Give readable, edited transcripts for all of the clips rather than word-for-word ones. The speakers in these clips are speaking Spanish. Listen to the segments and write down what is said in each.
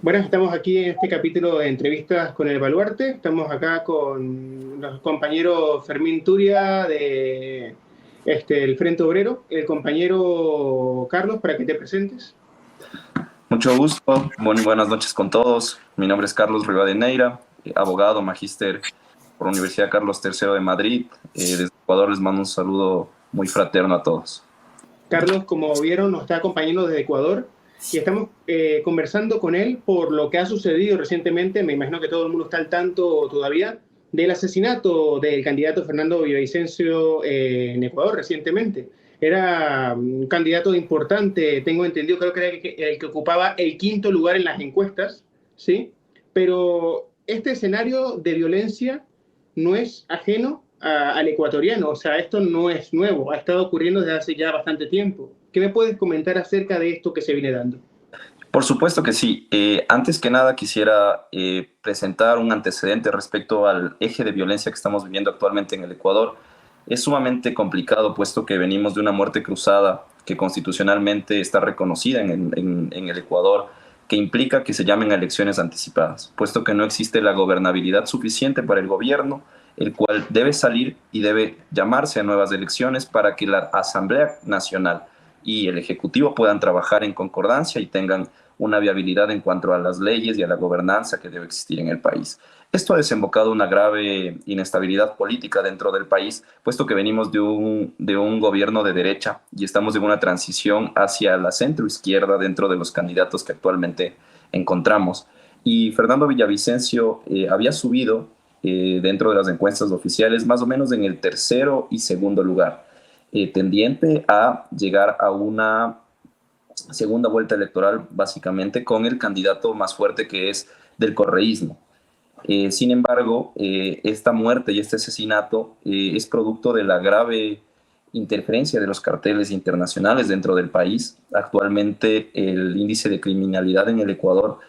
Bueno, estamos aquí en este capítulo de entrevistas con el Baluarte. Estamos acá con los compañeros Fermín Turia de el Frente Obrero, el compañero Carlos, para que te presentes. Mucho gusto, buenas noches con todos. Mi nombre es Carlos Rivadeneira, abogado, magíster por la Universidad Carlos III de Madrid. Desde Ecuador les mando un saludo muy fraterno a todos. Carlos, como vieron, nos está acompañando desde Ecuador y estamos conversando con él por lo que ha sucedido recientemente. Me imagino que todo el mundo está al tanto todavía del asesinato del candidato Fernando Villavicencio en Ecuador recientemente. Era un candidato importante, tengo entendido, creo que era el que ocupaba el quinto lugar en las encuestas, ¿sí? Pero este escenario de violencia no es ajeno al ecuatoriano, o sea, esto no es nuevo, ha estado ocurriendo desde hace ya bastante tiempo. ¿Qué me puedes comentar acerca de esto que se viene dando? Por supuesto que sí. Antes que nada quisiera presentar un antecedente respecto al eje de violencia que estamos viviendo actualmente en el Ecuador. Es sumamente complicado puesto que venimos de una muerte cruzada que constitucionalmente está reconocida en el Ecuador, que implica que se llamen a elecciones anticipadas, puesto que no existe la gobernabilidad suficiente para el gobierno, el cual debe salir y debe llamarse a nuevas elecciones para que la Asamblea Nacional y el Ejecutivo puedan trabajar en concordancia y tengan una viabilidad en cuanto a las leyes y a la gobernanza que debe existir en el país. Esto ha desembocado una grave inestabilidad política dentro del país, puesto que venimos de un gobierno de derecha y estamos en una transición hacia la centroizquierda dentro de los candidatos que actualmente encontramos. Y Fernando Villavicencio había subido dentro de las encuestas oficiales más o menos en el tercero y segundo lugar, tendiente a llegar a una segunda vuelta electoral básicamente con el candidato más fuerte que es del correísmo. Sin embargo, esta muerte y este asesinato es producto de la grave interferencia de los carteles internacionales dentro del país. Actualmente el índice de criminalidad en el Ecuador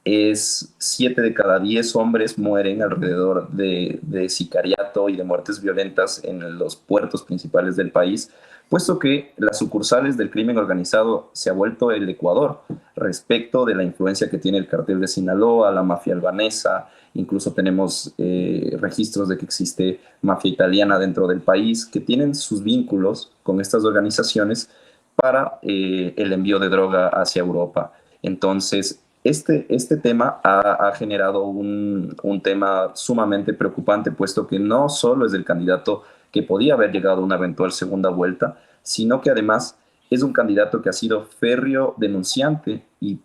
es 7 de cada 10 hombres mueren alrededor de sicariato y de muertes violentas en los puertos principales del país, puesto que las sucursales del crimen organizado se ha vuelto el Ecuador respecto de la influencia que tiene el cartel de Sinaloa, la mafia albanesa. Incluso tenemos registros de que existe mafia italiana dentro del país que tienen sus vínculos con estas organizaciones para el envío de droga hacia Europa. Entonces, este tema ha generado un tema sumamente preocupante, puesto que no solo es el candidato que podía haber llegado a una eventual segunda vuelta, sino que además es un candidato que ha sido férreo denunciante y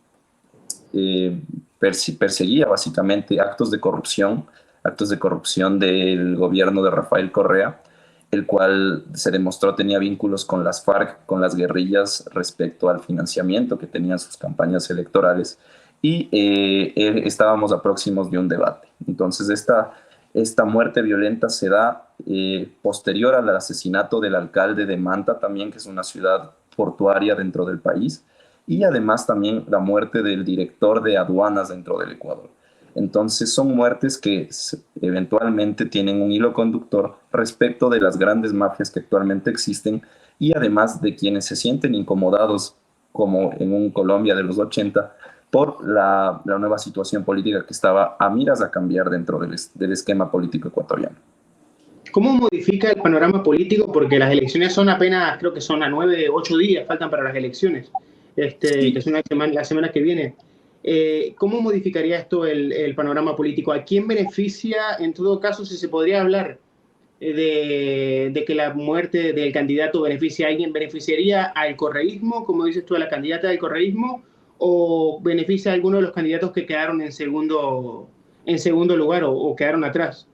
perseguía básicamente actos de corrupción del gobierno de Rafael Correa, el cual se demostró tenía vínculos con las FARC, con las guerrillas respecto al financiamiento que tenían sus campañas electorales, y estábamos a próximos de un debate. Entonces esta muerte violenta se da posterior al asesinato del alcalde de Manta también, que es una ciudad portuaria dentro del país, y además también la muerte del director de aduanas dentro del Ecuador. Entonces son muertes que eventualmente tienen un hilo conductor respecto de las grandes mafias que actualmente existen y además de quienes se sienten incomodados, como en un Colombia de los 80, por la nueva situación política que estaba a miras a cambiar dentro del esquema político ecuatoriano. ¿Cómo modifica el panorama político? Porque las elecciones son apenas, creo que son a 9, 8 días, faltan para las elecciones, que Sí, es la semana que viene. ¿Cómo modificaría esto el panorama político? ¿A quién beneficia, en todo caso, si se podría hablar de que la muerte del candidato beneficia a alguien? ¿Beneficiaría al correísmo, como dices tú, a la candidata del correísmo, o beneficia a alguno de los candidatos que quedaron en segundo lugar o quedaron atrás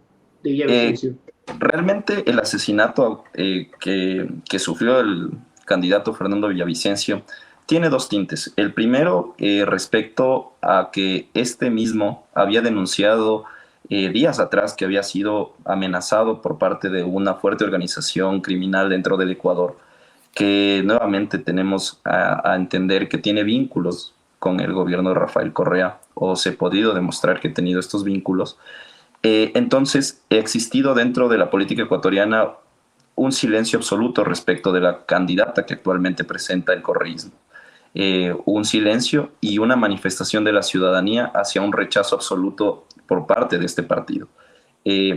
de eh, Villavicencio? realmente el asesinato que sufrió el candidato Fernando Villavicencio tiene dos tintes. El primero, respecto a que este mismo había denunciado días atrás que había sido amenazado por parte de una fuerte organización criminal dentro del Ecuador, que nuevamente tenemos a entender que tiene vínculos con el gobierno de Rafael Correa, o se ha podido demostrar que ha tenido estos vínculos. Entonces, ha existido dentro de la política ecuatoriana un silencio absoluto respecto de la candidata que actualmente presenta el correísmo. un silencio y una manifestación de la ciudadanía hacia un rechazo absoluto por parte de este partido.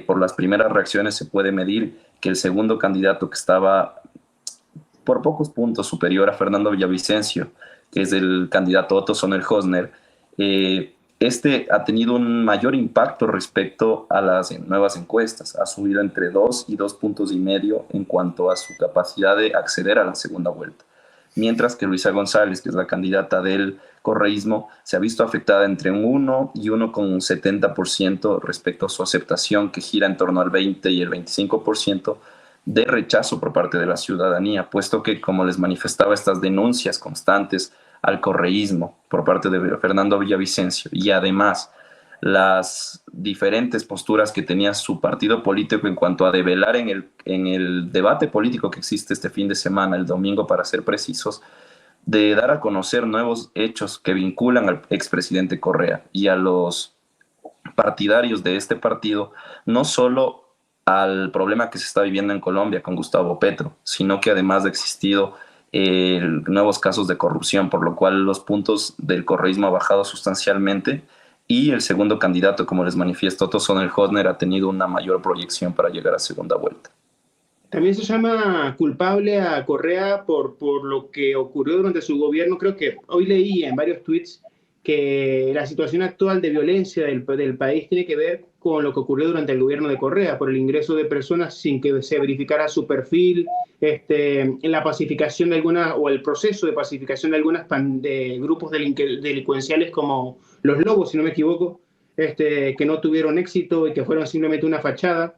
Por las primeras reacciones se puede medir que el segundo candidato, que estaba por pocos puntos superior a Fernando Villavicencio, que es el candidato Otto Sonel-Hosner, este ha tenido un mayor impacto respecto a las nuevas encuestas. Ha subido entre 2 y 2,5 puntos en cuanto a su capacidad de acceder a la segunda vuelta. Mientras que Luisa González, que es la candidata del correísmo, se ha visto afectada entre un 1 y 1,70% respecto a su aceptación, que gira en torno al 20 y el 25% de rechazo por parte de la ciudadanía, puesto que, como les manifestaba, estas denuncias constantes al correísmo por parte de Fernando Villavicencio y además las diferentes posturas que tenía su partido político en cuanto a develar en el debate político que existe este fin de semana, el domingo para ser precisos, de dar a conocer nuevos hechos que vinculan al expresidente Correa y a los partidarios de este partido, no solo al problema que se está viviendo en Colombia con Gustavo Petro, sino que además ha existido nuevos casos de corrupción, por lo cual los puntos del correísmo ha bajado sustancialmente y el segundo candidato, como les manifiesto, Otto Sonel-Hosner, ha tenido una mayor proyección para llegar a segunda vuelta. También se llama culpable a Correa por lo que ocurrió durante su gobierno. Creo que hoy leí en varios tweets que la situación actual de violencia del país tiene que ver con lo que ocurrió durante el gobierno de Correa, por el ingreso de personas sin que se verificara su perfil, en la pacificación de algunas, o el proceso de pacificación de algunos de grupos delincuenciales como los Lobos, si no me equivoco, que no tuvieron éxito y que fueron simplemente una fachada.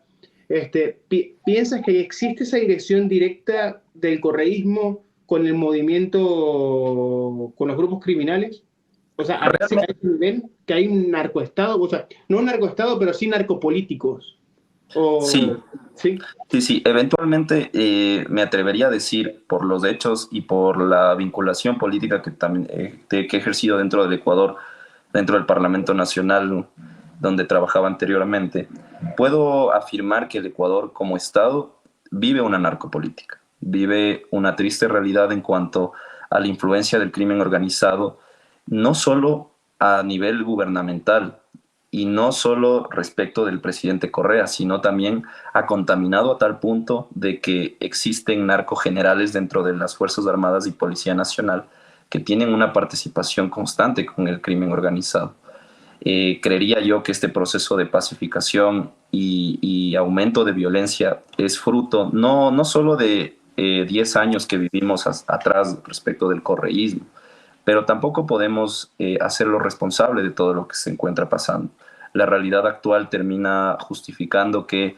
¿Piensas que existe esa dirección directa del correísmo con el movimiento, con los grupos criminales? O sea, a ese nivel que hay un narcoestado, o sea, no un narcoestado, pero sí narcopolíticos. Sí, ¿sí? sí, eventualmente me atrevería a decir, por los hechos y por la vinculación política que también que he ejercido dentro del Ecuador, dentro del Parlamento Nacional, donde trabajaba anteriormente, puedo afirmar que el Ecuador como Estado vive una narcopolítica, vive una triste realidad en cuanto a la influencia del crimen organizado, no solo a nivel gubernamental y no solo respecto del presidente Correa, sino también ha contaminado a tal punto de que existen narcogenerales dentro de las Fuerzas Armadas y Policía Nacional que tienen una participación constante con el crimen organizado. Creería yo que este proceso de pacificación y aumento de violencia es fruto no solo de 10 años que vivimos atrás respecto del correísmo, pero tampoco podemos hacerlo responsable de todo lo que se encuentra pasando. La realidad actual termina justificando que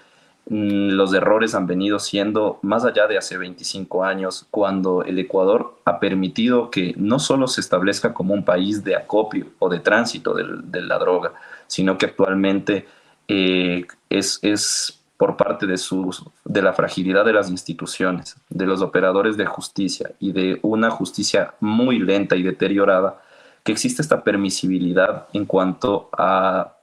los errores han venido siendo más allá de hace 25 años, cuando el Ecuador ha permitido que no solo se establezca como un país de acopio o de tránsito de la droga, sino que actualmente es por parte de la fragilidad de las instituciones, de los operadores de justicia y de una justicia muy lenta y deteriorada, que existe esta permisibilidad en cuanto a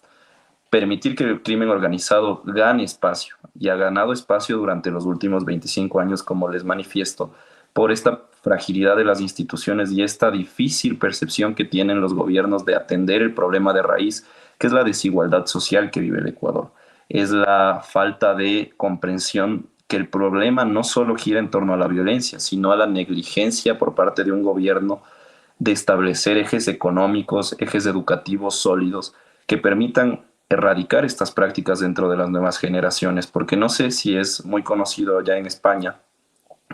permitir que el crimen organizado gane espacio, y ha ganado espacio durante los últimos 25 años, como les manifiesto, por esta fragilidad de las instituciones y esta difícil percepción que tienen los gobiernos de atender el problema de raíz, que es la desigualdad social que vive el Ecuador. Es la falta de comprensión que el problema no solo gira en torno a la violencia, sino a la negligencia por parte de un gobierno de establecer ejes económicos, ejes educativos sólidos que permitan erradicar estas prácticas dentro de las nuevas generaciones, porque no sé si es muy conocido ya en España,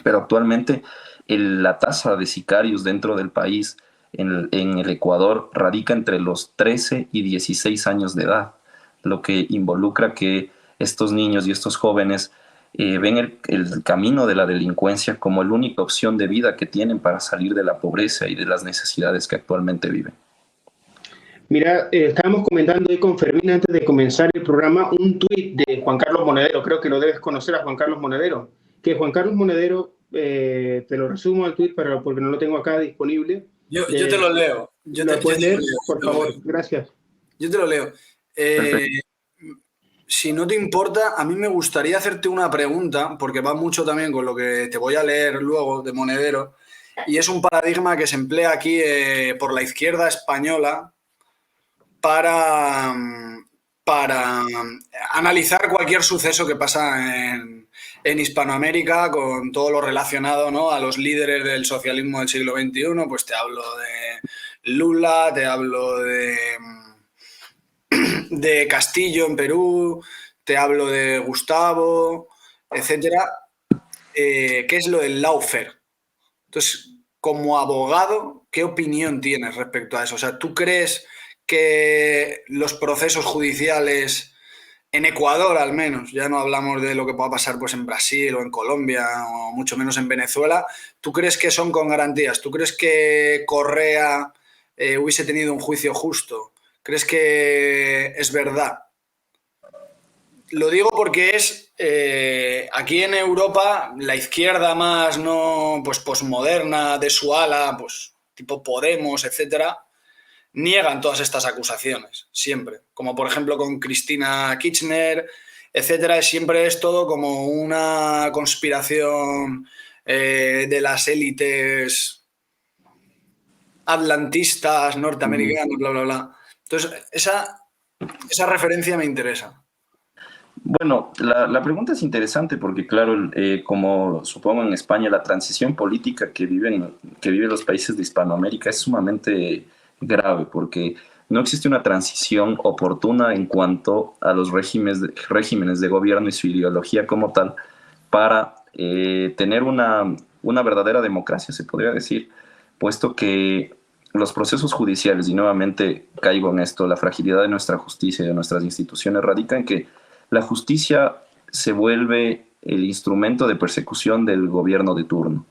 pero actualmente la tasa de sicarios dentro del país, en el Ecuador, radica entre los 13 y 16 años de edad, lo que involucra que estos niños y estos jóvenes ven el camino de la delincuencia como la única opción de vida que tienen para salir de la pobreza y de las necesidades que actualmente viven. Mira, estábamos comentando hoy con Fermín antes de comenzar el programa un tuit de Juan Carlos Monedero. Creo que lo debes conocer a Juan Carlos Monedero. Que Juan Carlos Monedero, te lo resumo al tuit porque no lo tengo acá disponible. Yo te lo leo. ¿Lo puedes leer? Por favor, gracias. Yo te lo leo. Si no te importa, a mí me gustaría hacerte una pregunta, porque va mucho también con lo que te voy a leer luego de Monedero. y es un paradigma que se emplea aquí por la izquierda española para, para analizar cualquier suceso que pasa en Hispanoamérica con todo lo relacionado, ¿no?, a los líderes del socialismo del siglo XXI. Pues te hablo de Lula, te hablo de Castillo en Perú, te hablo de Gustavo, etcétera. ¿Qué es lo del lawfare? Entonces, como abogado, ¿qué opinión tienes respecto a eso? O sea, ¿tú crees que los procesos judiciales en Ecuador, al menos, ya no hablamos de lo que pueda pasar pues en Brasil o en Colombia o mucho menos en Venezuela, ¿tú crees que son con garantías? ¿Tú crees que Correa hubiese tenido un juicio justo? ¿Crees que es verdad? Lo digo porque es aquí en Europa la izquierda más no pues posmoderna de su ala, pues tipo Podemos, etcétera, niegan todas estas acusaciones, siempre. Como por ejemplo con Cristina Kirchner, etcétera, siempre es todo como una conspiración de las élites atlantistas, norteamericanas, bla, bla, bla. Entonces, esa referencia me interesa. Bueno, la pregunta es interesante porque, claro, como supongo en España, la transición política que viven los países de Hispanoamérica es sumamente grave porque no existe una transición oportuna en cuanto a los regímenes de gobierno y su ideología como tal para tener una verdadera democracia, se podría decir, puesto que los procesos judiciales, y nuevamente caigo en esto, la fragilidad de nuestra justicia y de nuestras instituciones radica en que la justicia se vuelve el instrumento de persecución del gobierno de turno.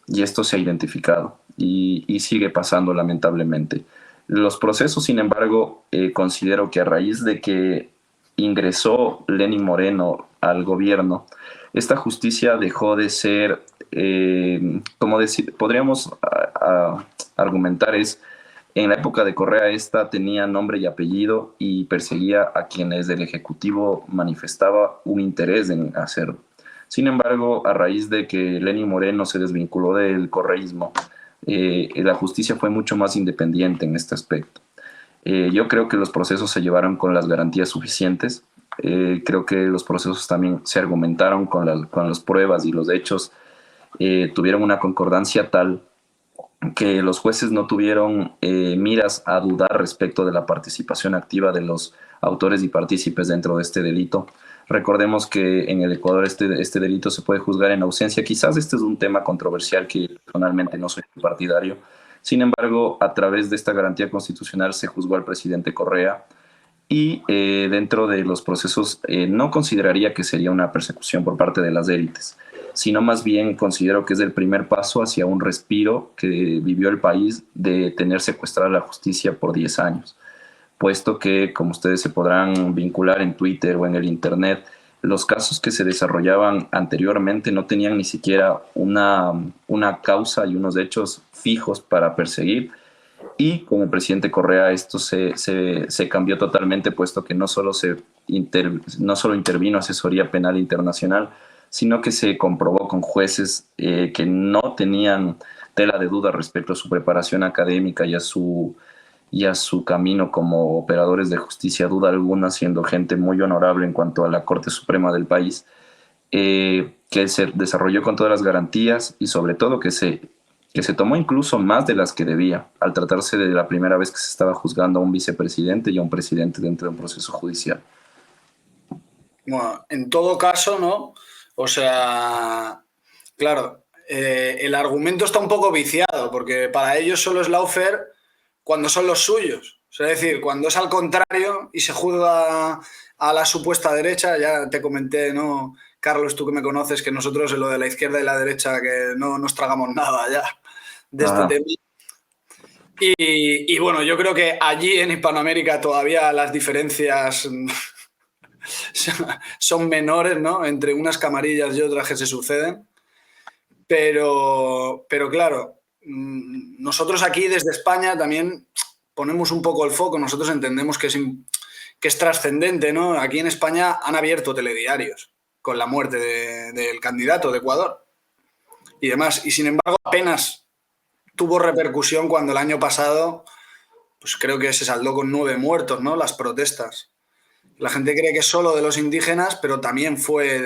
Y esto se ha identificado y sigue pasando lamentablemente. Los procesos, sin embargo, considero que a raíz de que ingresó Lenín Moreno al gobierno, esta justicia dejó de ser, como podríamos argumentar, en la época de Correa esta tenía nombre y apellido y perseguía a quienes del Ejecutivo manifestaba un interés en hacerlo. Sin embargo, a raíz de que Lenín Moreno se desvinculó del correísmo, la justicia fue mucho más independiente en este aspecto. Yo creo que los procesos se llevaron con las garantías suficientes. Creo que los procesos también se argumentaron con las pruebas y los hechos tuvieron una concordancia tal que los jueces no tuvieron miras a dudar respecto de la participación activa de los autores y partícipes dentro de este delito. Recordemos que en el Ecuador este delito se puede juzgar en ausencia. Quizás este es un tema controversial que personalmente no soy partidario. Sin embargo, a través de esta garantía constitucional se juzgó al presidente Correa y dentro de los procesos no consideraría que sería una persecución por parte de las élites, sino más bien considero que es el primer paso hacia un respiro que vivió el país de tener secuestrada la justicia por 10 años, puesto que, como ustedes se podrán vincular en Twitter o en el Internet, los casos que se desarrollaban anteriormente no tenían ni siquiera una causa y unos hechos fijos para perseguir. Y con el presidente Correa esto se cambió totalmente, puesto que no solo intervino asesoría penal internacional, sino que se comprobó con jueces que no tenían tela de duda respecto a su preparación académica y a su camino como operadores de justicia, duda alguna, siendo gente muy honorable en cuanto a la Corte Suprema del país, que se desarrolló con todas las garantías y sobre todo que se tomó incluso más de las que debía, al tratarse de la primera vez que se estaba juzgando a un vicepresidente y a un presidente dentro de un proceso judicial. Bueno, en todo caso, ¿no? O sea, claro, el argumento está un poco viciado, porque para ellos solo es lawfare cuando son los suyos. O sea, es decir, cuando es al contrario y se juzga a la supuesta derecha, ya te comenté, ¿no, Carlos, tú que me conoces, que nosotros en lo de la izquierda y la derecha que no nos tragamos nada ya de este tema. Y bueno, yo creo que allí en Hispanoamérica todavía las diferencias son menores, ¿no?, entre unas camarillas y otras que se suceden. Pero claro, nosotros aquí desde España también ponemos un poco el foco. Nosotros entendemos que es trascendente, ¿no? Aquí en España han abierto telediarios con la muerte del candidato de Ecuador y demás. Y sin embargo, apenas tuvo repercusión cuando el año pasado, pues creo que se saldó con 9 muertos, ¿no? Las protestas. La gente cree que es solo de los indígenas, pero también fue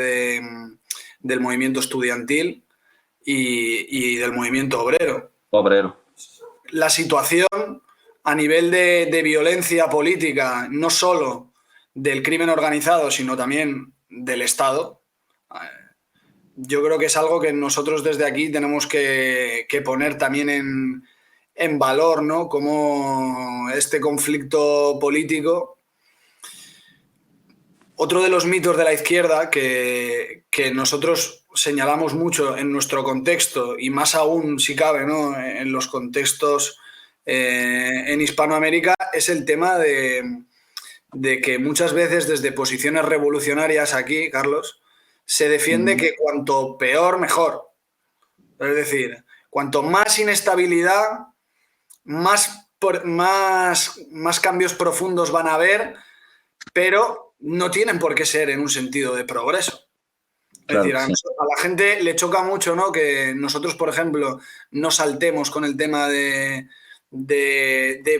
del movimiento estudiantil y del movimiento obrero. Obrero. La situación a nivel de violencia política, no solo del crimen organizado, sino también del Estado, yo creo que es algo que nosotros desde aquí tenemos que poner también en valor, ¿no? Como este conflicto político. Otro de los mitos de la izquierda que nosotros señalamos mucho en nuestro contexto, y más aún si cabe, ¿no? En los contextos en Hispanoamérica, es el tema de que muchas veces desde posiciones revolucionarias aquí, Carlos, se defiende que cuanto peor, mejor. Es decir, cuanto más inestabilidad, más cambios profundos van a haber, pero no tienen por qué ser en un sentido de progreso. Claro, es decir, a la gente le choca mucho, ¿no? Que nosotros, por ejemplo, no saltemos con el tema de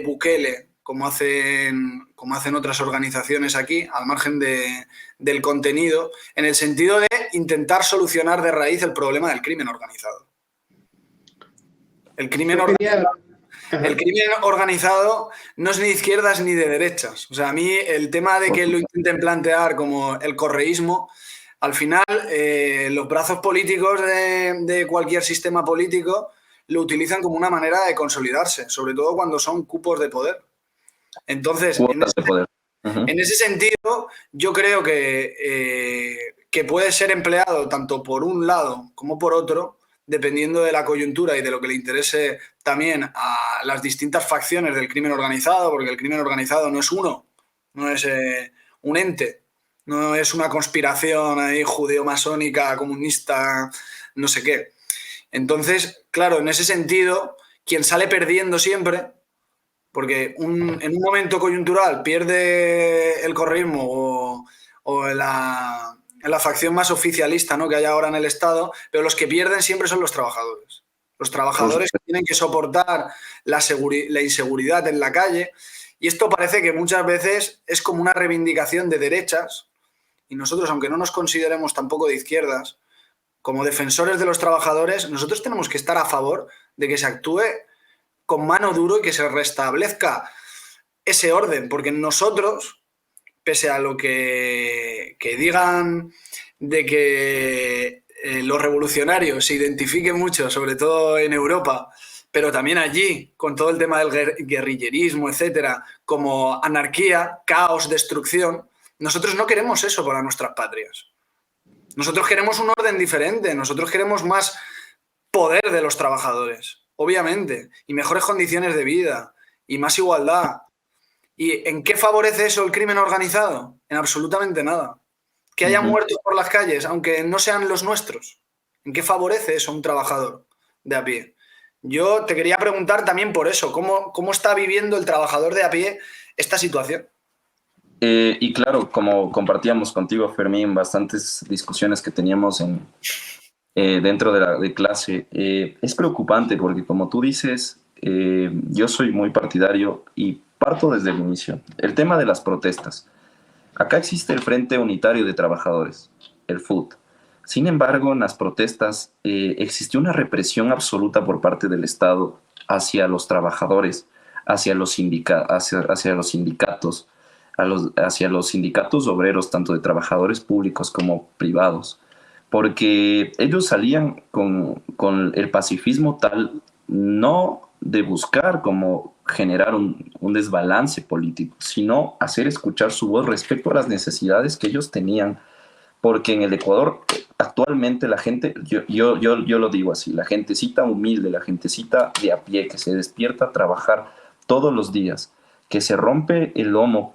Bukele, como hacen otras organizaciones aquí, al margen del contenido, en el sentido de intentar solucionar de raíz el problema del crimen organizado. El crimen organizado no es ni de izquierdas ni de derechas. O sea, a mí el tema de que lo intenten plantear como el correísmo, al final los brazos políticos de cualquier sistema político lo utilizan como una manera de consolidarse, sobre todo cuando son cupos de poder. Entonces, en ese sentido, yo creo que puede ser empleado tanto por un lado como por otro, dependiendo de la coyuntura y de lo que le interese también a las distintas facciones del crimen organizado, porque el crimen organizado no es uno, no es un ente, no es una conspiración ahí judeo-masónica, comunista, no sé qué. Entonces, claro, en ese sentido, quien sale perdiendo siempre, porque en un momento coyuntural pierde el correísmo o la facción más oficialista, ¿no?, que hay ahora en el Estado, pero los que pierden siempre son los trabajadores. Los trabajadores que tienen que soportar la inseguridad en la calle, y esto parece que muchas veces es como una reivindicación de derechas, y nosotros, aunque no nos consideremos tampoco de izquierdas, como defensores de los trabajadores, nosotros tenemos que estar a favor de que se actúe con mano duro y que se restablezca ese orden, porque nosotros, pese a lo que digan de que los revolucionarios se identifiquen mucho, sobre todo en Europa, pero también allí, con todo el tema del guerrillerismo, etcétera, como anarquía, caos, destrucción, nosotros no queremos eso para nuestras patrias. Nosotros queremos un orden diferente, nosotros queremos más poder de los trabajadores, obviamente, y mejores condiciones de vida, y más igualdad. ¿Y en qué favorece eso el crimen organizado? En absolutamente nada. Que haya muertos por las calles, aunque no sean los nuestros. ¿En qué favorece eso a un trabajador de a pie? Yo te quería preguntar también por eso, ¿cómo está viviendo el trabajador de a pie esta situación? Y claro, como compartíamos contigo, Fermín, bastantes discusiones que teníamos dentro de clase, es preocupante porque, como tú dices, yo soy muy partidario y parto desde el inicio. El tema de las protestas. Acá existe el Frente Unitario de Trabajadores, el FUT. Sin embargo, en las protestas existió una represión absoluta por parte del Estado hacia los trabajadores, hacia los sindicatos, hacia los sindicatos obreros, tanto de trabajadores públicos como privados, porque ellos salían con el pacifismo tal, no de buscar como generar un desbalance político, sino hacer escuchar su voz respecto a las necesidades que ellos tenían, porque en el Ecuador actualmente la gente, yo lo digo así, la gentecita humilde, la gentecita de a pie que se despierta a trabajar todos los días, que se rompe el lomo,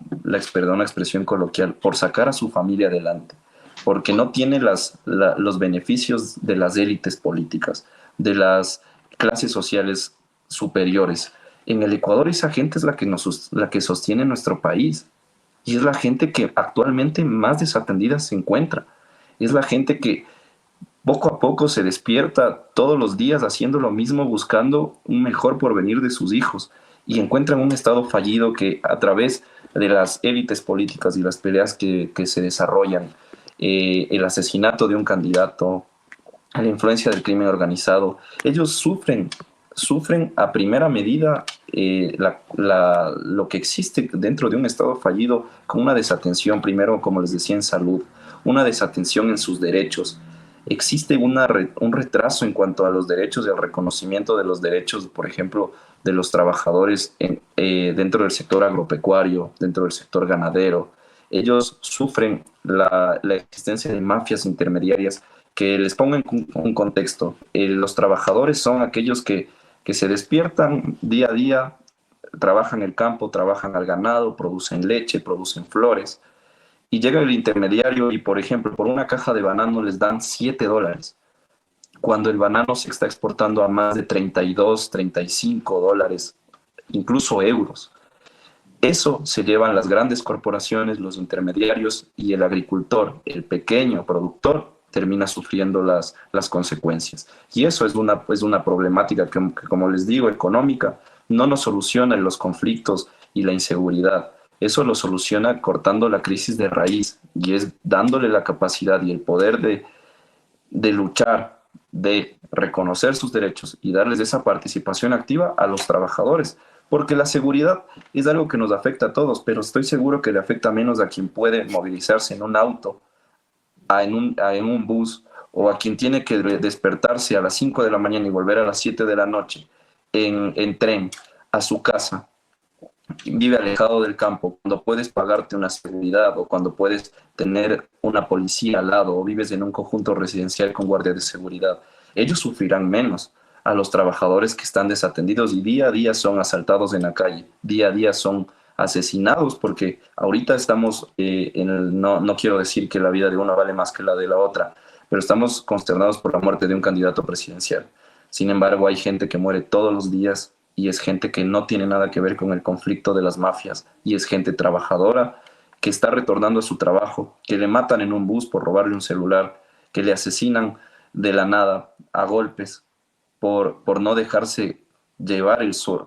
perdón la expresión coloquial, por sacar a su familia adelante, porque no tiene los beneficios de las élites políticas, de las clases sociales superiores. En el Ecuador esa gente es la que sostiene nuestro país, y es la gente que actualmente más desatendida se encuentra. Es la gente que poco a poco se despierta todos los días haciendo lo mismo, buscando un mejor porvenir de sus hijos, y encuentran un Estado fallido que a través de las élites políticas y las peleas que se desarrollan, el asesinato de un candidato, la influencia del crimen organizado, ellos sufren a primera medida lo que existe dentro de un Estado fallido, con una desatención, primero, como les decía, en salud, una desatención en sus derechos. Existe un retraso en cuanto a los derechos y al reconocimiento de los derechos, por ejemplo, de los trabajadores dentro del sector agropecuario, dentro del sector ganadero. Ellos sufren la existencia de mafias intermediarias. Que les pongan un contexto. Los trabajadores son aquellos que se despiertan día a día, trabajan el campo, trabajan al ganado, producen leche, producen flores, y llega el intermediario y, por ejemplo, por una caja de banano les dan $7, cuando el banano se está exportando a más de 32, $35, incluso euros. Eso se llevan las grandes corporaciones, los intermediarios, y el agricultor, el pequeño productor, termina sufriendo las consecuencias. Y eso es una problemática que, como les digo, económica, no nos soluciona los conflictos y la inseguridad. Eso lo soluciona cortando la crisis de raíz, y es dándole la capacidad y el poder de luchar, de reconocer sus derechos y darles esa participación activa a los trabajadores. Porque la seguridad es algo que nos afecta a todos, pero estoy seguro que le afecta menos a quien puede movilizarse en un auto, en un bus, o a quien tiene que despertarse a las 5 de la mañana y volver a las 7 de la noche en tren a su casa. Vive alejado del campo, cuando puedes pagarte una seguridad, o cuando puedes tener una policía al lado, o vives en un conjunto residencial con guardia de seguridad. Ellos sufrirán menos a los trabajadores que están desatendidos y día a día son asaltados en la calle, día a día son asesinados, porque ahorita estamos no quiero decir que la vida de uno vale más que la de la otra, pero estamos consternados por la muerte de un candidato presidencial. Sin embargo, hay gente que muere todos los días, y es gente que no tiene nada que ver con el conflicto de las mafias, y es gente trabajadora que está retornando a su trabajo, que le matan en un bus por robarle un celular, que le asesinan de la nada a golpes por no dejarse llevar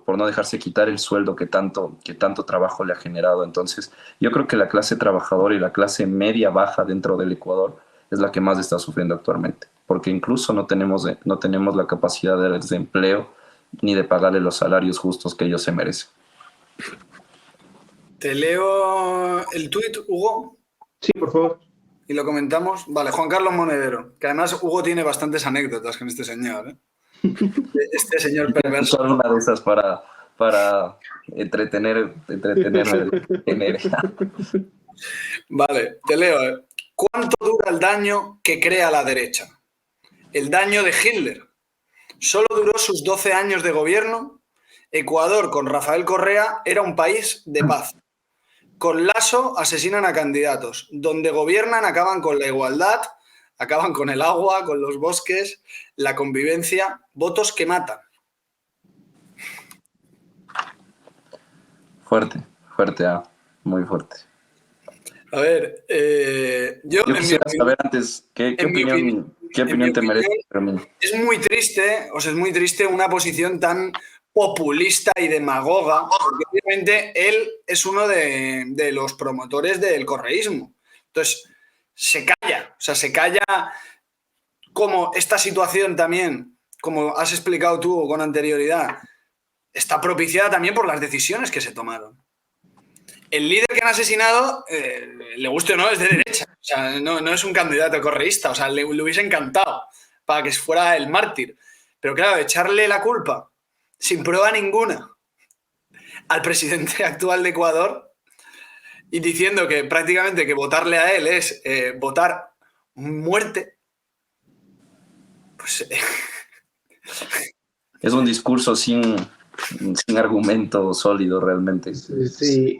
por no dejarse quitar el sueldo que tanto trabajo le ha generado. Entonces, yo creo que la clase trabajadora y la clase media baja dentro del Ecuador es la que más está sufriendo actualmente, porque incluso no tenemos la capacidad de desempleo ni de pagarle los salarios justos que ellos se merecen. Te leo el tuit, Hugo. Sí, por favor. Y lo comentamos. Vale, Juan Carlos Monedero, que además Hugo tiene bastantes anécdotas con este señor, ¿eh? Este señor perverso. Son una de esas para entretener. Vale, te leo, ¿eh? ¿Cuánto dura el daño que crea la derecha? El daño de Hitler. Solo duró sus 12 años de gobierno. Ecuador, con Rafael Correa, era un país de paz. Con Lasso asesinan a candidatos. Donde gobiernan acaban con la igualdad, acaban con el agua, con los bosques, la convivencia, votos que matan. Fuerte, muy fuerte. A ver, yo quisiera saber antes, ¿qué opinión te merece? Es muy triste, es muy triste una posición tan populista y demagoga, porque obviamente él es uno de los promotores del correísmo. Entonces, se calla como esta situación también, como has explicado tú con anterioridad, está propiciada también por las decisiones que se tomaron. El líder que han asesinado, le guste o no, es de derecha. O sea, no es un candidato correísta. O sea, le hubiese encantado para que fuera el mártir. Pero claro, echarle la culpa, sin prueba ninguna, al presidente actual de Ecuador, y diciendo que prácticamente que votarle a él es votar muerte, pues... Es un discurso sin argumento sólido realmente. Sí.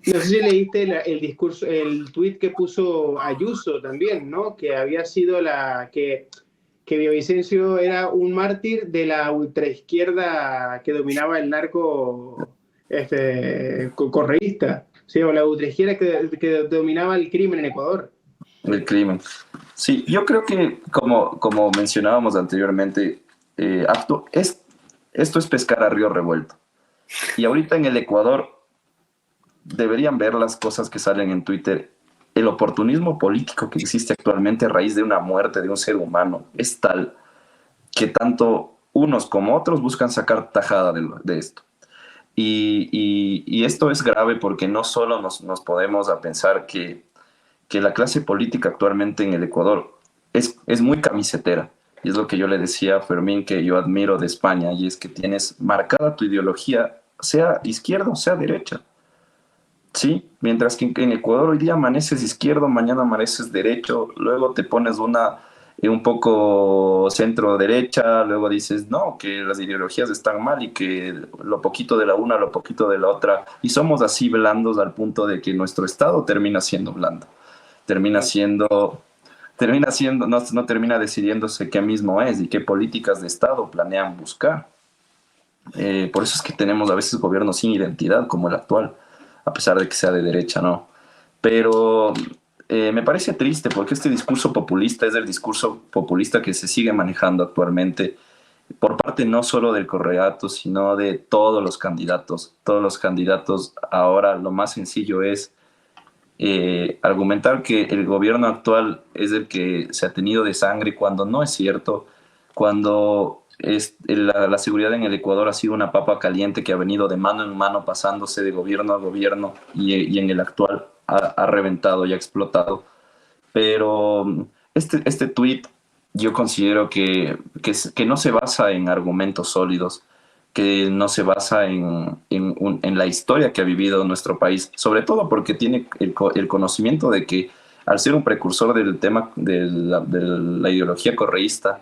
No sé si leíste el tuit que puso Ayuso también, ¿no? Que había sido que Villavicencio era un mártir de la ultraizquierda que dominaba el narco correísta, ¿sí? O la ultraizquierda que dominaba el crimen en Ecuador. El crimen. Sí, yo creo que como mencionábamos anteriormente, esto es pescar a río revuelto. Y ahorita en el Ecuador deberían ver las cosas que salen en Twitter. El oportunismo político que existe actualmente a raíz de una muerte de un ser humano es tal que tanto unos como otros buscan sacar tajada de esto. Y esto es grave porque no solo nos podemos a pensar que la clase política actualmente en el Ecuador es muy camisetera. Y es lo que yo le decía a Fermín, que yo admiro de España, y es que tienes marcada tu ideología, sea izquierda o sea derecha. Sí, mientras que en Ecuador hoy día amaneces izquierdo, mañana amaneces derecho, luego te pones un poco centro derecha, luego dices no, que las ideologías están mal y que lo poquito de la una, lo poquito de la otra, y somos así blandos al punto de que nuestro Estado termina siendo blando, termina siendo, no termina decidiéndose qué mismo es y qué políticas de Estado planean buscar. Por eso es que tenemos a veces gobiernos sin identidad como el actual, a pesar de que sea de derecha, ¿no? Pero me parece triste porque este discurso populista es el discurso populista que se sigue manejando actualmente por parte no solo del Correato, sino de todos los candidatos. Todos los candidatos ahora lo más sencillo es argumentar que el gobierno actual es el que se ha tenido de sangre cuando no es cierto, cuando la seguridad en el Ecuador ha sido una papa caliente que ha venido de mano en mano pasándose de gobierno a gobierno y en el actual ha reventado y ha explotado. Pero este tuit yo considero que no se basa en argumentos sólidos, que no se basa en la historia que ha vivido nuestro país, sobre todo porque tiene el conocimiento de que al ser un precursor del tema de la ideología correísta,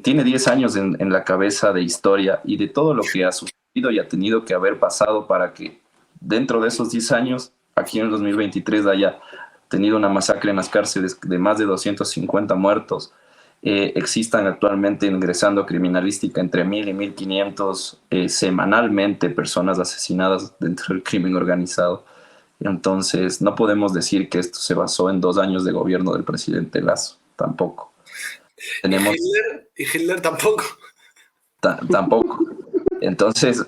tiene 10 años en la cabeza de historia y de todo lo que ha sucedido y ha tenido que haber pasado para que dentro de esos 10 años, aquí en el 2023, haya tenido una masacre en las cárceles de más de 250 muertos. Existan actualmente ingresando a criminalística entre 1.000 y 1.500 semanalmente personas asesinadas dentro del crimen organizado. Entonces, no podemos decir que esto se basó en 2 años de gobierno del presidente Lasso, tampoco. Tenemos, ¿Y Hitler tampoco? tampoco. Entonces,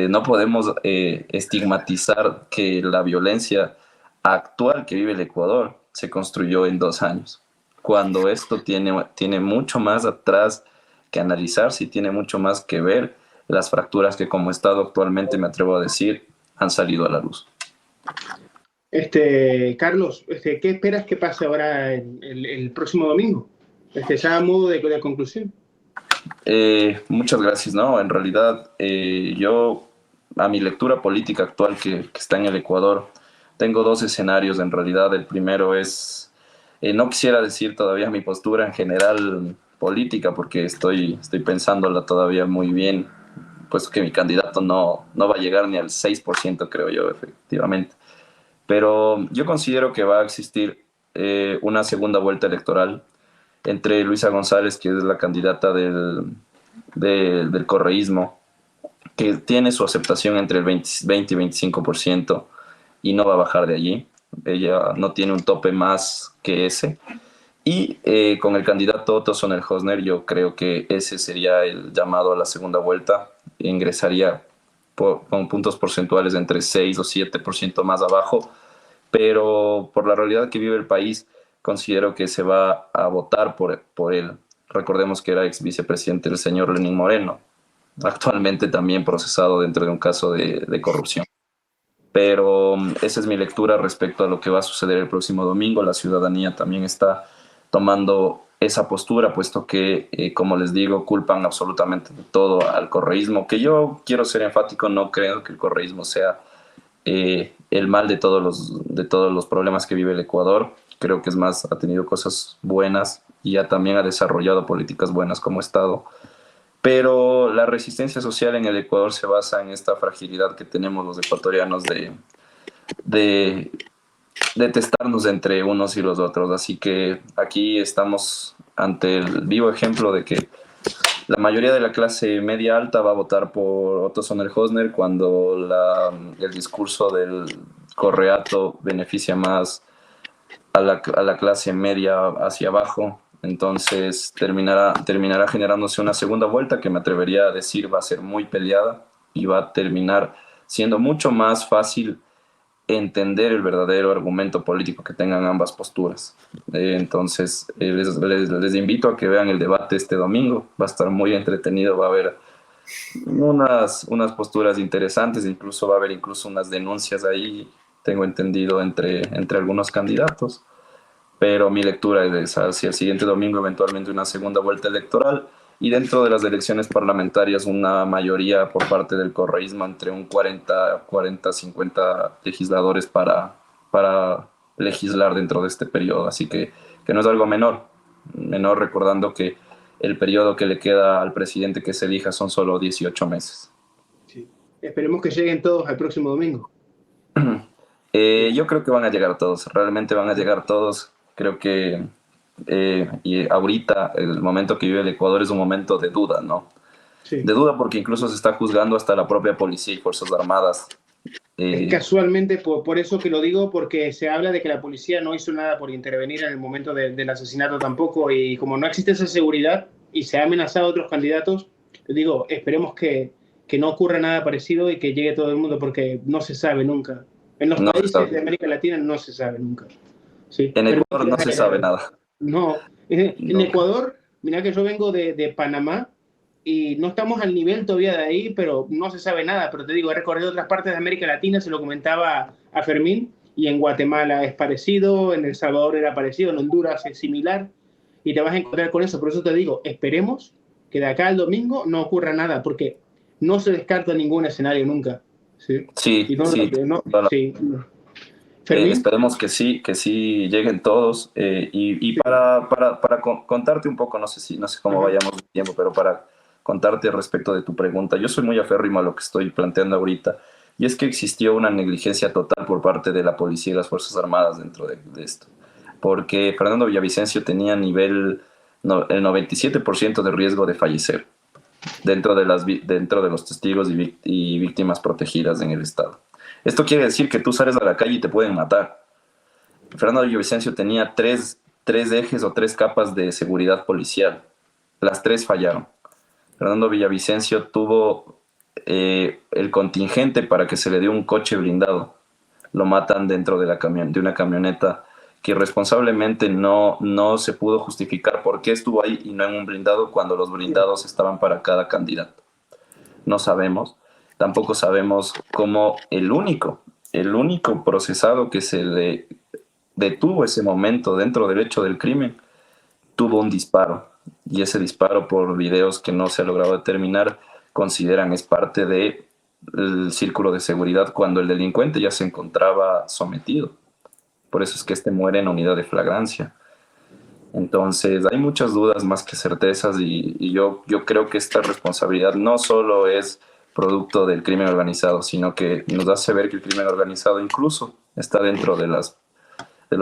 no podemos estigmatizar que la violencia actual que vive el Ecuador se construyó en 2 años, cuando esto tiene mucho más atrás que analizarse y tiene mucho más que ver las fracturas que como Estado actualmente, me atrevo a decir, han salido a la luz. Carlos, ¿qué esperas que pase ahora el próximo domingo? Ya a modo de conclusión. Muchas gracias, ¿no? En realidad, yo, a mi lectura política actual que está en el Ecuador, tengo dos escenarios en realidad. El primero es, no quisiera decir todavía mi postura en general política porque estoy pensándola todavía muy bien, puesto que mi candidato no va a llegar ni al 6%, creo yo, efectivamente. Pero yo considero que va a existir una segunda vuelta electoral entre Luisa González, que es la candidata del correísmo, que tiene su aceptación entre el 20 y 25% y no va a bajar de allí. Ella no tiene un tope más que ese. Y con el candidato Otto Sonel-Hosner, yo creo que ese sería el llamado a la segunda vuelta. Ingresaría con puntos porcentuales de entre 6 o 7% más abajo, pero por la realidad que vive el país, considero que se va a votar por él. Recordemos que era ex vicepresidente el señor Lenín Moreno, actualmente también procesado dentro de un caso de corrupción. Pero esa es mi lectura respecto a lo que va a suceder el próximo domingo. La ciudadanía también está tomando esa postura, puesto que, como les digo, culpan absolutamente de todo al correísmo, que yo quiero ser enfático, no creo que el correísmo sea el mal de todos los problemas que vive el Ecuador. Creo que es más, ha tenido cosas buenas y ya también ha desarrollado políticas buenas como Estado. Pero la resistencia social en el Ecuador se basa en esta fragilidad que tenemos los ecuatorianos de detestarnos entre unos y los otros. Así que aquí estamos ante el vivo ejemplo de que la mayoría de la clase media alta va a votar por Otto Sonel-Hosner cuando el discurso del correato beneficia más a la clase media hacia abajo. Entonces terminará generándose una segunda vuelta que me atrevería a decir va a ser muy peleada y va a terminar siendo mucho más fácil entender el verdadero argumento político que tengan ambas posturas. Entonces, les invito a que vean el debate este domingo. Va a estar muy entretenido, va a haber unas posturas interesantes, incluso va a haber incluso unas denuncias ahí, tengo entendido, entre algunos candidatos. Pero mi lectura es esa, hacia el siguiente domingo eventualmente una segunda vuelta electoral y dentro de las elecciones parlamentarias una mayoría por parte del correísmo entre un 50 legisladores para legislar dentro de este periodo. Así que no es algo menor recordando que el periodo que le queda al presidente que se elija son solo 18 meses. Sí. Esperemos que lleguen todos al próximo domingo. Yo creo que van a llegar todos, realmente van a llegar todos. Creo que y ahorita el momento que vive el Ecuador es un momento de duda, ¿no? Sí. De duda porque incluso se está juzgando hasta la propia policía y Fuerzas Armadas. Es casualmente por eso que lo digo, porque se habla de que la policía no hizo nada por intervenir en el momento del asesinato tampoco, y como no existe esa seguridad y se ha amenazado a otros candidatos, digo, esperemos que no ocurra nada parecido y que llegue todo el mundo, porque no se sabe nunca. En los países de América Latina no se sabe nunca. Sí. En Ecuador no se sabe nada. No, en Ecuador, mira que yo vengo de Panamá y no estamos al nivel todavía de ahí, pero no se sabe nada. Pero te digo, he recorrido otras partes de América Latina, se lo comentaba a Fermín, y en Guatemala es parecido, en El Salvador era parecido, en Honduras es similar, y te vas a encontrar con eso. Por eso te digo, esperemos que de acá al domingo no ocurra nada, porque no se descarta ningún escenario nunca. Sí, sí. Sí. Esperemos que sí lleguen todos. Y para contarte un poco, no sé cómo vayamos de tiempo, pero para contarte respecto de tu pregunta, yo soy muy aférrimo a lo que estoy planteando ahorita, y es que existió una negligencia total por parte de la policía y las Fuerzas Armadas dentro de esto, porque Fernando Villavicencio tenía el 97% de riesgo de fallecer dentro de los testigos y víctimas protegidas en el Estado. Esto quiere decir que tú sales a la calle y te pueden matar. Fernando Villavicencio tenía tres ejes o tres capas de seguridad policial. Las tres fallaron. Fernando Villavicencio tuvo el contingente para que se le dé un coche blindado. Lo matan dentro de una camioneta que irresponsablemente no se pudo justificar por qué estuvo ahí y no en un blindado cuando los blindados estaban para cada candidato. No sabemos. Tampoco sabemos cómo el único procesado que se le detuvo ese momento dentro del hecho del crimen tuvo un disparo, y ese disparo, por videos que no se ha logrado determinar, consideran es parte del círculo de seguridad cuando el delincuente ya se encontraba sometido. Por eso es que muere en unidad de flagrancia. Entonces hay muchas dudas más que certezas, y yo creo que esta responsabilidad no solo es producto del crimen organizado, sino que nos hace ver que el crimen organizado incluso está dentro de los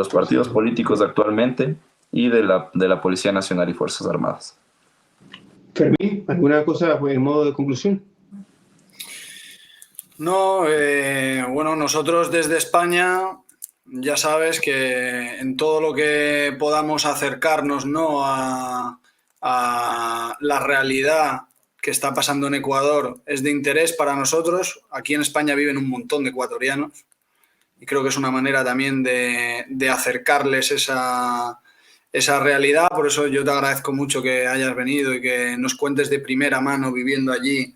partidos políticos actualmente y de la Policía Nacional y Fuerzas Armadas. Fermín, ¿alguna cosa en modo de conclusión? No, bueno, nosotros desde España ya sabes que en todo lo que podamos acercarnos, ¿no?, a la realidad que está pasando en Ecuador es de interés para nosotros. Aquí en España viven un montón de ecuatorianos y creo que es una manera también de acercarles esa realidad. Por eso yo te agradezco mucho que hayas venido y que nos cuentes de primera mano, viviendo allí,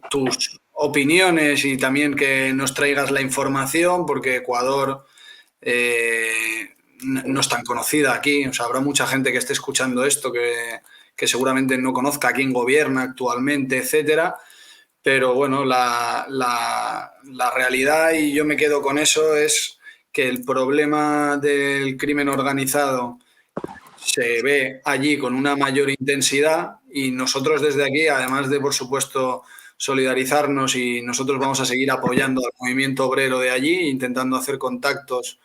tus opiniones, y también que nos traigas la información, porque Ecuador no es tan conocida aquí. O sea, habrá mucha gente que esté escuchando esto que seguramente no conozca a quién gobierna actualmente, etcétera. Pero bueno, la realidad, y yo me quedo con eso, es que el problema del crimen organizado se ve allí con una mayor intensidad, y nosotros desde aquí, además de, por supuesto, solidarizarnos, y nosotros vamos a seguir apoyando al movimiento obrero de allí, intentando hacer contactos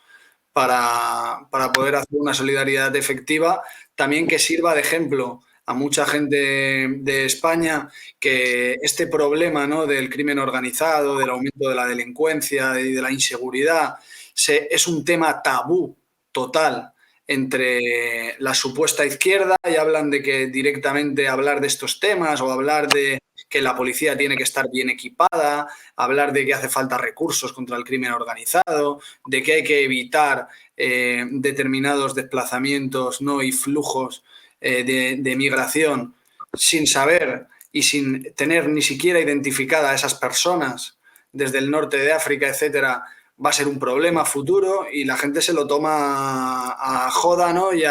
para poder hacer una solidaridad efectiva, también que sirva de ejemplo a mucha gente de España, que este problema, ¿no?, del crimen organizado, del aumento de la delincuencia y de la inseguridad, es un tema tabú total entre la supuesta izquierda y hablan de que directamente hablar de estos temas o hablar de que la policía tiene que estar bien equipada, hablar de que hace falta recursos contra el crimen organizado, de que hay que evitar determinados desplazamientos, ¿no?, y flujos de migración sin saber y sin tener ni siquiera identificada a esas personas desde el norte de África, etcétera, va a ser un problema futuro y la gente se lo toma a joda, ¿no? Y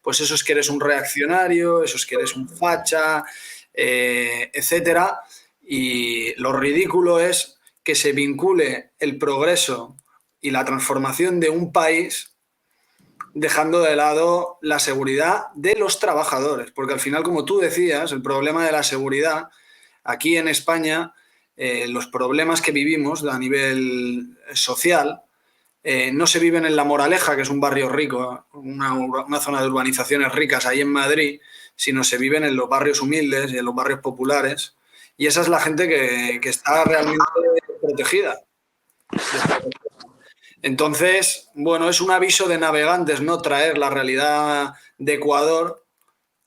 pues eso es que eres un reaccionario, eso es que eres un facha, etcétera. Y lo ridículo es que se vincule el progreso y la transformación de un país dejando de lado la seguridad de los trabajadores, porque al final, como tú decías, el problema de la seguridad aquí en España, los problemas que vivimos a nivel social no se viven en La Moraleja, que es un barrio rico, una zona de urbanizaciones ricas ahí en Madrid, sino se viven en los barrios humildes y en los barrios populares, y esa es la gente que está realmente protegida. Entonces, bueno, es un aviso de navegantes no traer la realidad de Ecuador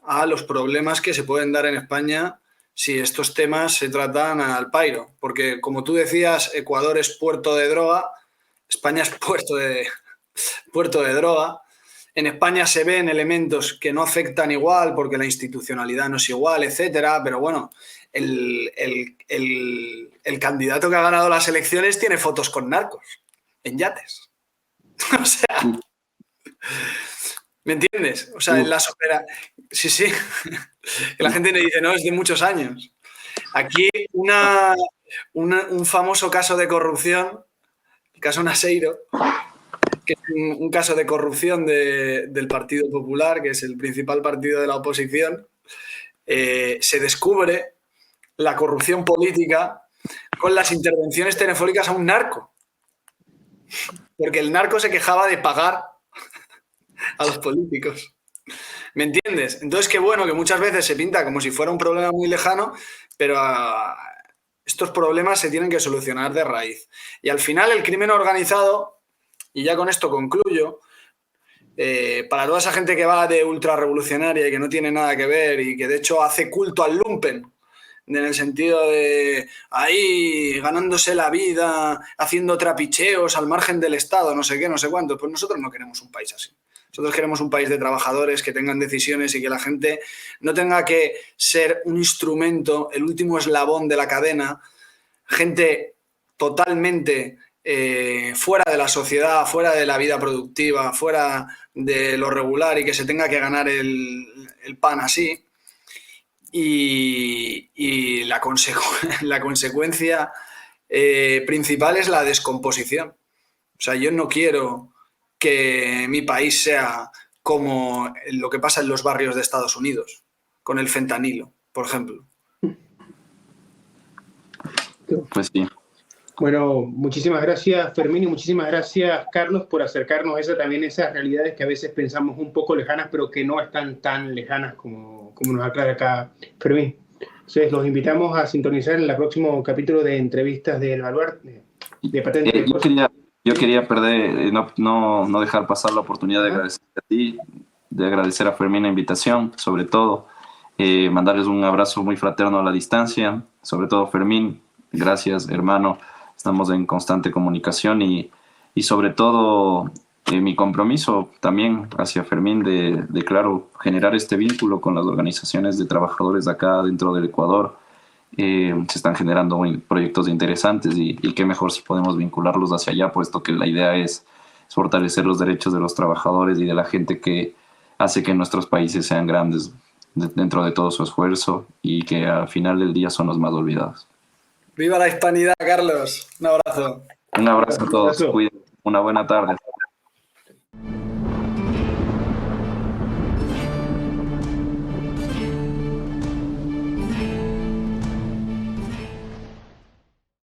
a los problemas que se pueden dar en España si estos temas se tratan al pairo. Porque, como tú decías, Ecuador es puerto de droga, España es puerto de droga. En España se ven elementos que no afectan igual porque la institucionalidad no es igual, etcétera. Pero bueno, el candidato que ha ganado las elecciones tiene fotos con narcos en yates. O sea, ¿me entiendes? O sea, en la sopera... Sí, sí. Que la gente le dice, no, es de muchos años. Aquí un famoso caso de corrupción, el caso Naseiro, que es un caso de corrupción del Partido Popular, que es el principal partido de la oposición, se descubre la corrupción política con las intervenciones telefónicas a un narco. Porque el narco se quejaba de pagar a los políticos. ¿Me entiendes? Entonces, qué bueno que muchas veces se pinta como si fuera un problema muy lejano, pero estos problemas se tienen que solucionar de raíz. Y al final el crimen organizado, y ya con esto concluyo, para toda esa gente que va de ultrarrevolucionaria y que no tiene nada que ver y que de hecho hace culto al lumpen, en el sentido de ahí ganándose la vida, haciendo trapicheos al margen del Estado, no sé qué, no sé cuánto, pues nosotros no queremos un país así. Nosotros queremos un país de trabajadores que tengan decisiones y que la gente no tenga que ser un instrumento, el último eslabón de la cadena, gente totalmente fuera de la sociedad, fuera de la vida productiva, fuera de lo regular y que se tenga que ganar el pan así. Y la consecuencia principal es la descomposición. O sea, yo no quiero que mi país sea como lo que pasa en los barrios de Estados Unidos, con el fentanilo, por ejemplo. Pues sí. Bueno, muchísimas gracias, Fermín, y muchísimas gracias, Carlos, por acercarnos a esas realidades que a veces pensamos un poco lejanas, pero que no están tan lejanas como nos aclara acá Fermín. Entonces, los invitamos a sintonizar en el próximo capítulo de entrevistas del Baluarte de Patente. Yo quería no dejar pasar la oportunidad de agradecerte a ti, de agradecer a Fermín la invitación, sobre todo, mandarles un abrazo muy fraterno a la distancia, sobre todo Fermín, gracias hermano, estamos en constante comunicación y sobre todo mi compromiso también hacia Fermín de claro, generar este vínculo con las organizaciones de trabajadores de acá dentro del Ecuador. Se están generando proyectos interesantes y qué mejor si podemos vincularlos hacia allá, puesto que la idea es fortalecer los derechos de los trabajadores y de la gente que hace que nuestros países sean grandes dentro de todo su esfuerzo y que al final del día son los más olvidados. ¡Viva la hispanidad, Carlos! Un abrazo. Un abrazo a todos. Cuídense. Una buena tarde.